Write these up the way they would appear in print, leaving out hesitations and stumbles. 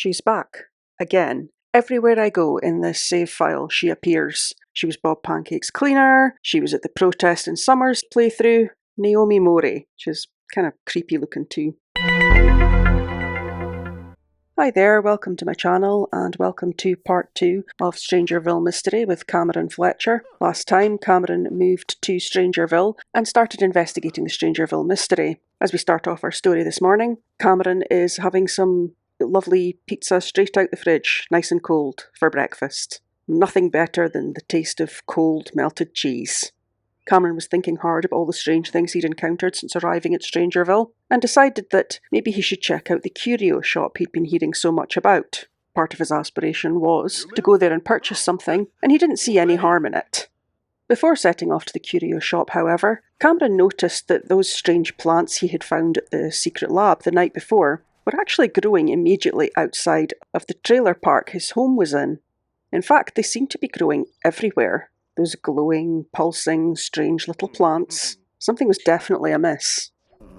She's back. Again. Everywhere I go in this save file, she appears. She was Bob Pancake's cleaner, she was at the Protest in Summers playthrough, Naomi Mori, which is kind of creepy looking too. Hi there, welcome to my channel and welcome to part 2 of Strangeville Mystery with Cameron Fletcher. Last time Cameron moved to Strangerville and started investigating the Strangeville Mystery. As we start off our story this morning, Cameron is having some lovely pizza straight out the fridge, nice and cold, for breakfast. Nothing better than the taste of cold melted cheese. Cameron was thinking hard about all the strange things he'd encountered since arriving at Strangerville, and decided that maybe he should check out the curio shop he'd been hearing so much about. Part of his aspiration was to go there and purchase something, and he didn't see any harm in it. Before setting off to the curio shop, however, Cameron noticed that those strange plants he had found at the secret lab the night before were actually growing immediately outside of the trailer park his home was in. In fact, they seemed to be growing everywhere. Those glowing, pulsing, strange little plants. Something was definitely amiss.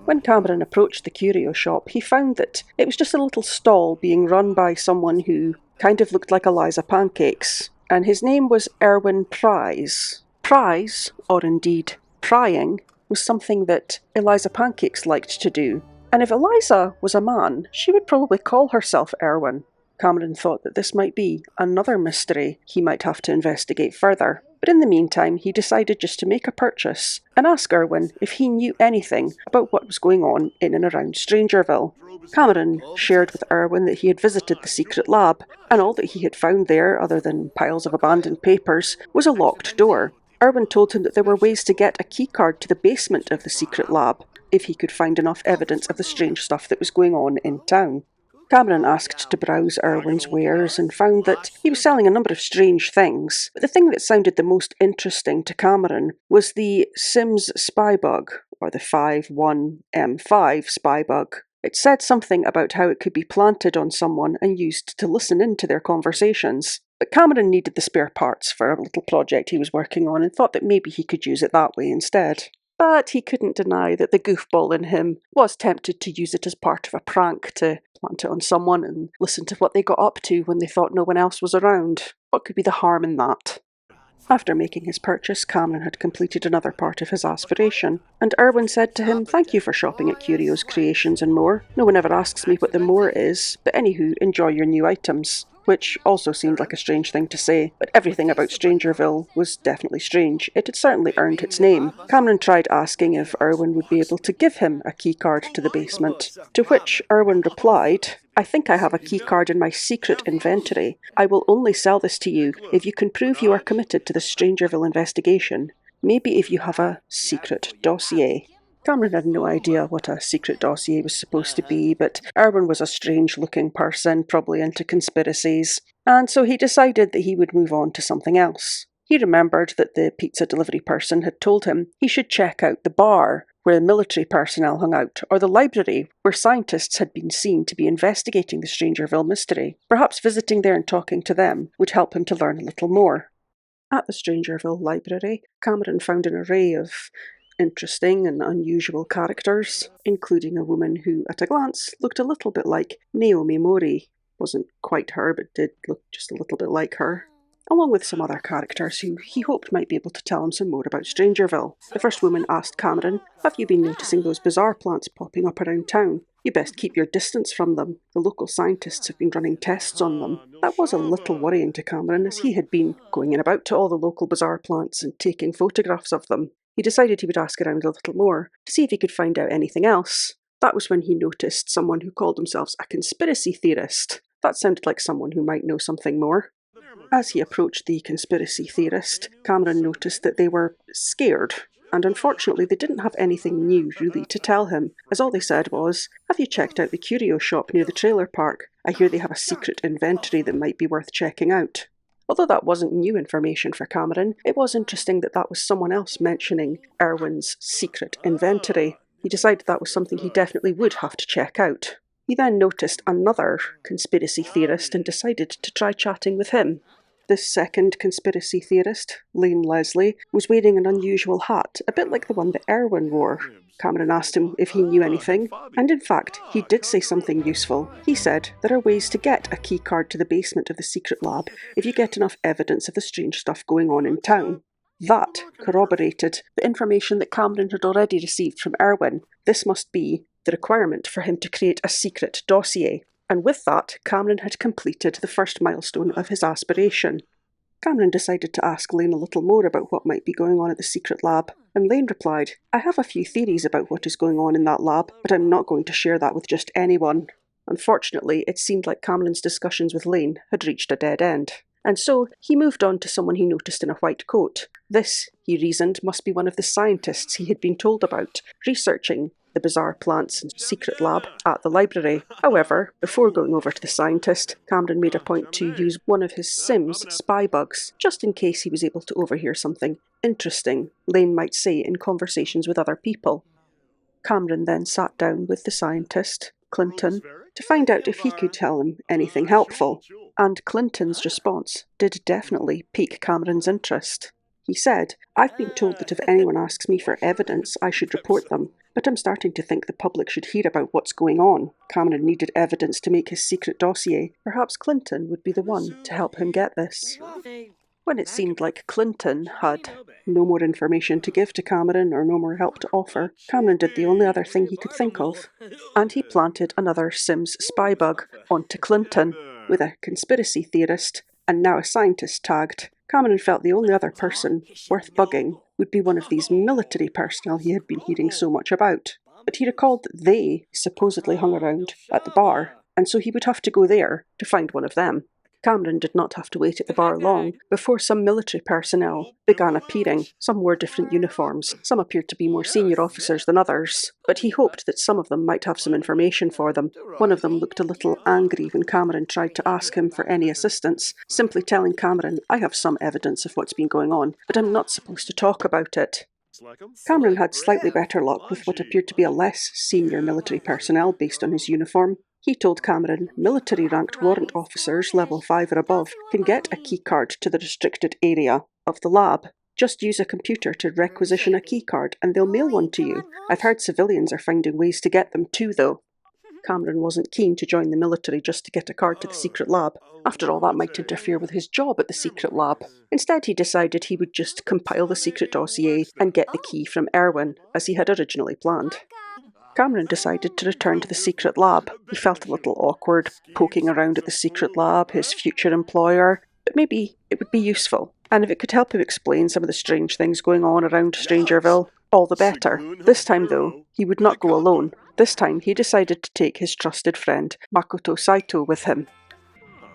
When Cameron approached the curio shop, he found that it was just a little stall being run by someone who kind of looked like Eliza Pancakes, and his name was Erwin Prize. Prize, or indeed prying, was something that Eliza Pancakes liked to do. And if Eliza was a man, she would probably call herself Erwin. Cameron thought that this might be another mystery he might have to investigate further. But in the meantime, he decided just to make a purchase and ask Erwin if he knew anything about what was going on in and around Strangerville. Cameron shared with Erwin that he had visited the secret lab, and all that he had found there, other than piles of abandoned papers, was a locked door. Erwin told him that there were ways to get a keycard to the basement of the secret lab, if he could find enough evidence of the strange stuff that was going on in town. Cameron asked to browse Erwin's wares and found that he was selling a number of strange things, but the thing that sounded the most interesting to Cameron was the Sims spybug, or the 51M5 spybug. It said something about how it could be planted on someone and used to listen into their conversations. But Cameron needed the spare parts for a little project he was working on and thought that maybe he could use it that way instead. But he couldn't deny that the goofball in him was tempted to use it as part of a prank to plant it on someone and listen to what they got up to when they thought no one else was around. What could be the harm in that? After making his purchase, Cameron had completed another part of his aspiration, and Erwin said to him, "Thank you for shopping at Curios Creations and More. No one ever asks me what the more is, but anywho, enjoy your new items." Which also seemed like a strange thing to say, but everything about Strangerville was definitely strange. It had certainly earned its name. Cameron tried asking if Erwin would be able to give him a keycard to the basement, to which Erwin replied, "I think I have a keycard in my secret inventory. I will only sell this to you if you can prove you are committed to the Strangerville investigation. Maybe if you have a secret dossier." Cameron had no idea what a secret dossier was supposed to be, but Erwin was a strange-looking person, probably into conspiracies, and so he decided that he would move on to something else. He remembered that the pizza delivery person had told him he should check out the bar where military personnel hung out, or the library where scientists had been seen to be investigating the Strangeville mystery. Perhaps visiting there and talking to them would help him to learn a little more. At the Strangerville library, Cameron found an array of interesting and unusual characters, including a woman who, at a glance, looked a little bit like Naomi Mori. Wasn't quite her, but did look just a little bit like her. Along with some other characters who he hoped might be able to tell him some more about Strangerville. The first woman asked Cameron, "Have you been noticing those bizarre plants popping up around town? You best keep your distance from them. The local scientists have been running tests on them." That was a little worrying to Cameron, as he had been going in about to all the local bizarre plants and taking photographs of them. He decided he would ask around a little more to see if he could find out anything else. That was when he noticed someone who called themselves a conspiracy theorist. That sounded like someone who might know something more. As he approached the conspiracy theorist, Cameron noticed that they were scared, and unfortunately they didn't have anything new really to tell him, as all they said was, "Have you checked out the curio shop near the trailer park? I hear they have a secret inventory that might be worth checking out." Although that wasn't new information for Cameron, it was interesting that that was someone else mentioning Erwin's secret inventory. He decided that was something he definitely would have to check out. He then noticed another conspiracy theorist and decided to try chatting with him. This second conspiracy theorist, Lane Leslie, was wearing an unusual hat, a bit like the one that Erwin wore. Cameron asked him if he knew anything, and in fact, he did say something useful. He said there are ways to get a key card to the basement of the secret lab if you get enough evidence of the strange stuff going on in town. That corroborated the information that Cameron had already received from Erwin. This must be the requirement for him to create a secret dossier. And with that, Cameron had completed the first milestone of his aspiration. Cameron decided to ask Lane a little more about what might be going on at the secret lab, and Lane replied, "I have a few theories about what is going on in that lab, but I'm not going to share that with just anyone." Unfortunately, it seemed like Cameron's discussions with Lane had reached a dead end, and so he moved on to someone he noticed in a white coat. This, he reasoned, must be one of the scientists he had been told about, researching the bizarre plants and secret lab at the library. However, before going over to the scientist, Cameron made a point to use one of his Sims spy bugs, just in case he was able to overhear something interesting Lane might say in conversations with other people. Cameron then sat down with the scientist, Clinton, to find out if he could tell him anything helpful, and Clinton's response did definitely pique Cameron's interest. He said, "I've been told that if anyone asks me for evidence, I should report them, but I'm starting to think the public should hear about what's going on." Cameron needed evidence to make his secret dossier. Perhaps Clinton would be the one to help him get this. When it seemed like Clinton had no more information to give to Cameron or no more help to offer, Cameron did the only other thing he could think of, and he planted another Sims spy bug onto Clinton with a conspiracy theorist and now a scientist tagged. Cameron felt the only other person worth bugging would be one of these military personnel he had been hearing so much about. But he recalled that they supposedly hung around at the bar, and so he would have to go there to find one of them. Cameron did not have to wait at the bar long before some military personnel began appearing. Some wore different uniforms, some appeared to be more senior officers than others, but he hoped that some of them might have some information for them. One of them looked a little angry when Cameron tried to ask him for any assistance, simply telling Cameron, "I have some evidence of what's been going on, but I'm not supposed to talk about it." Cameron had slightly better luck with what appeared to be a less senior military personnel based on his uniform. He told Cameron military-ranked warrant officers level 5 or above can get a keycard to the restricted area of the lab. Just use a computer to requisition a keycard and they'll mail one to you. I've heard civilians are finding ways to get them too, though. Cameron wasn't keen to join the military just to get a card to the secret lab. After all, that might interfere with his job at the secret lab. Instead, he decided he would just compile the secret dossier and get the key from Erwin, as he had originally planned. Cameron decided to return to the secret lab. He felt a little awkward poking around at the secret lab, his future employer, but maybe it would be useful. And if it could help him explain some of the strange things going on around Strangerville, all the better. This time, though, he would not go alone. This time, he decided to take his trusted friend, Makoto Saito, with him.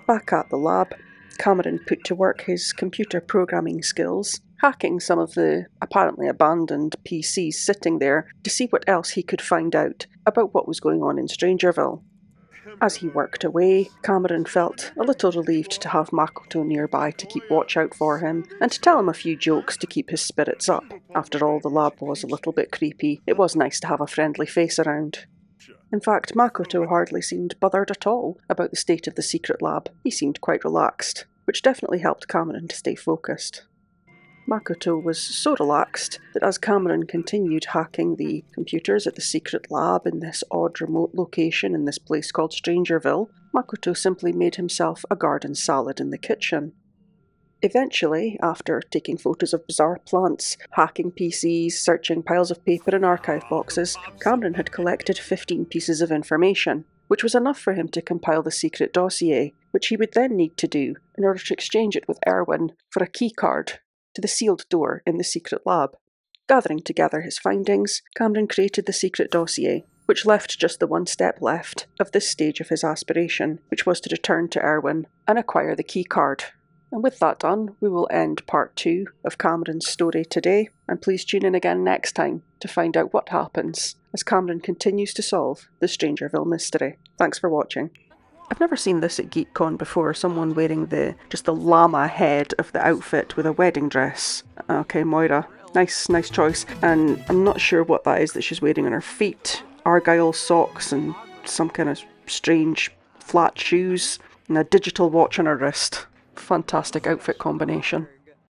Back at the lab, Cameron put to work his computer programming skills, hacking some of the apparently abandoned PCs sitting there to see what else he could find out about what was going on in Strangerville. As he worked away, Cameron felt a little relieved to have Makoto nearby to keep watch out for him and to tell him a few jokes to keep his spirits up. After all, the lab was a little bit creepy. It was nice to have a friendly face around. In fact, Makoto hardly seemed bothered at all about the state of the secret lab. He seemed quite relaxed, which definitely helped Cameron to stay focused. Makoto was so relaxed that as Cameron continued hacking the computers at the secret lab in this odd remote location in this place called Strangerville, Makoto simply made himself a garden salad in the kitchen. Eventually, after taking photos of bizarre plants, hacking PCs, searching piles of paper and archive boxes, Cameron had collected 15 pieces of information, which was enough for him to compile the secret dossier, which he would then need to do in order to exchange it with Erwin for a keycard to the sealed door in the secret lab. Gathering together his findings, Cameron created the secret dossier, which left just the one step left of this stage of his aspiration, which was to return to Erwin and acquire the keycard. And with that done, we will end part 2 of Cameron's story today, and please tune in again next time to find out what happens as Cameron continues to solve the Strangeville Mystery. Thanks for watching. I've never seen this at GeekCon before, someone wearing just the llama head of the outfit with a wedding dress. Okay, Moira, nice choice. And I'm not sure what that is that she's wearing on her feet. Argyle socks and some kind of strange flat shoes and a digital watch on her wrist. Fantastic outfit combination.